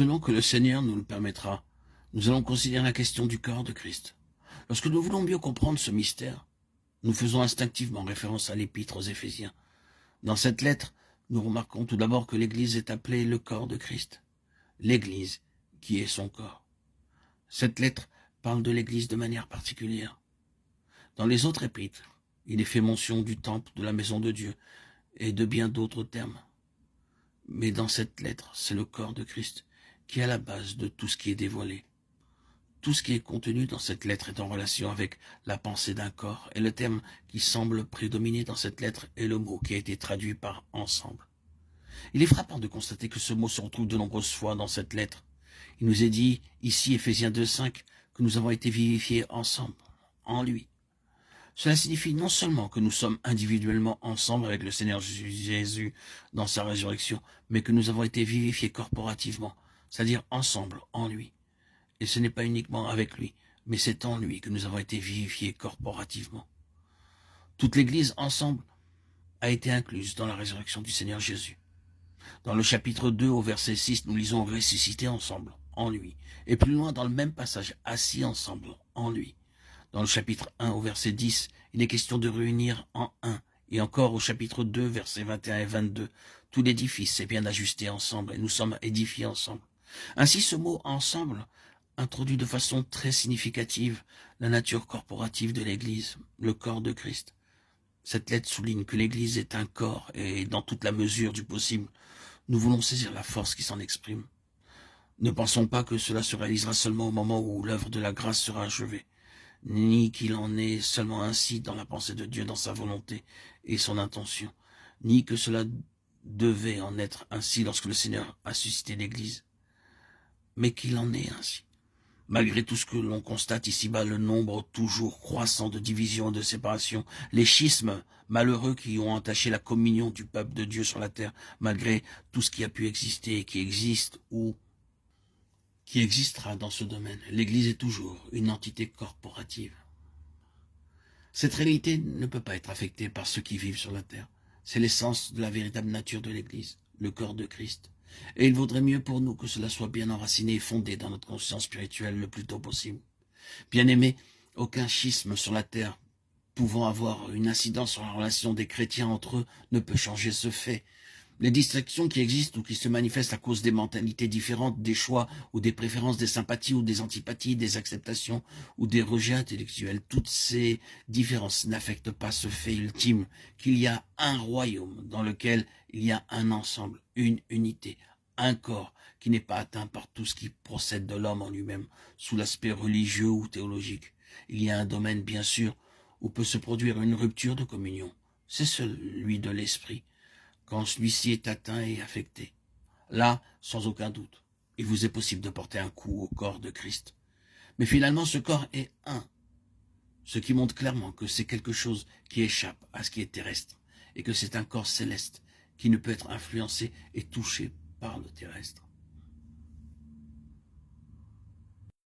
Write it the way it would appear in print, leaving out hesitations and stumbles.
Selon que le Seigneur nous le permettra, nous allons considérer la question du corps de Christ. Lorsque nous voulons mieux comprendre ce mystère, nous faisons instinctivement référence à l'épître aux Éphésiens. Dans cette lettre, nous remarquons tout d'abord que l'Église est appelée le corps de Christ. L'Église, qui est son corps. Cette lettre parle de l'Église de manière particulière. Dans les autres épîtres, il est fait mention du temple, de la maison de Dieu et de bien d'autres termes. Mais dans cette lettre, c'est le corps de Christ qui est à la base de tout ce qui est dévoilé. Tout ce qui est contenu dans cette lettre est en relation avec la pensée d'un corps, et le terme qui semble prédominer dans cette lettre est le mot qui a été traduit par « ensemble ». Il est frappant de constater que ce mot se retrouve de nombreuses fois dans cette lettre. Il nous est dit, ici, Éphésiens 2,5, que nous avons été vivifiés ensemble, en lui. Cela signifie non seulement que nous sommes individuellement ensemble avec le Seigneur Jésus dans sa résurrection, mais que nous avons été vivifiés corporativement, c'est-à-dire ensemble, en lui. Et ce n'est pas uniquement avec lui, mais c'est en lui que nous avons été vivifiés corporativement. Toute l'Église ensemble a été incluse dans la résurrection du Seigneur Jésus. Dans le chapitre 2 au verset 6, nous lisons « ressusciter ensemble, en lui ». Et plus loin dans le même passage, « assis ensemble, en lui ». Dans le chapitre 1 au verset 10, il est question de réunir en un. Et encore au chapitre 2, versets 21 et 22, tout l'édifice est bien ajusté ensemble et nous sommes édifiés ensemble. Ainsi, ce mot « ensemble » introduit de façon très significative la nature corporative de l'Église, le corps de Christ. Cette lettre souligne que l'Église est un corps et, dans toute la mesure du possible, nous voulons saisir la force qui s'en exprime. Ne pensons pas que cela se réalisera seulement au moment où l'œuvre de la grâce sera achevée, ni qu'il en est seulement ainsi dans la pensée de Dieu, dans sa volonté et son intention, ni que cela devait en être ainsi lorsque le Seigneur a suscité l'Église, mais qu'il en est ainsi. Malgré tout ce que l'on constate ici-bas, le nombre toujours croissant de divisions et de séparations, les schismes malheureux qui ont entaché la communion du peuple de Dieu sur la terre, malgré tout ce qui a pu exister et qui existe ou qui existera dans ce domaine, l'Église est toujours une entité corporative. Cette réalité ne peut pas être affectée par ceux qui vivent sur la terre. C'est l'essence de la véritable nature de l'Église, le corps de Christ. Et il vaudrait mieux pour nous que cela soit bien enraciné et fondé dans notre conscience spirituelle le plus tôt possible. Bien-aimés, aucun schisme sur la terre pouvant avoir une incidence sur la relation des chrétiens entre eux ne peut changer ce fait. Les distractions qui existent ou qui se manifestent à cause des mentalités différentes, des choix ou des préférences, des sympathies ou des antipathies, des acceptations ou des rejets intellectuels, toutes ces différences n'affectent pas ce fait ultime qu'il y a un royaume dans lequel il y a un ensemble, une unité, un corps qui n'est pas atteint par tout ce qui procède de l'homme en lui-même, sous l'aspect religieux ou théologique. Il y a un domaine, bien sûr, où peut se produire une rupture de communion. C'est celui de l'esprit, quand celui-ci est atteint et affecté. Là, sans aucun doute, il vous est possible de porter un coup au corps de Christ. Mais finalement, ce corps est un, ce qui montre clairement que c'est quelque chose qui échappe à ce qui est terrestre, et que c'est un corps céleste qui ne peut être influencé et touché par le terrestre.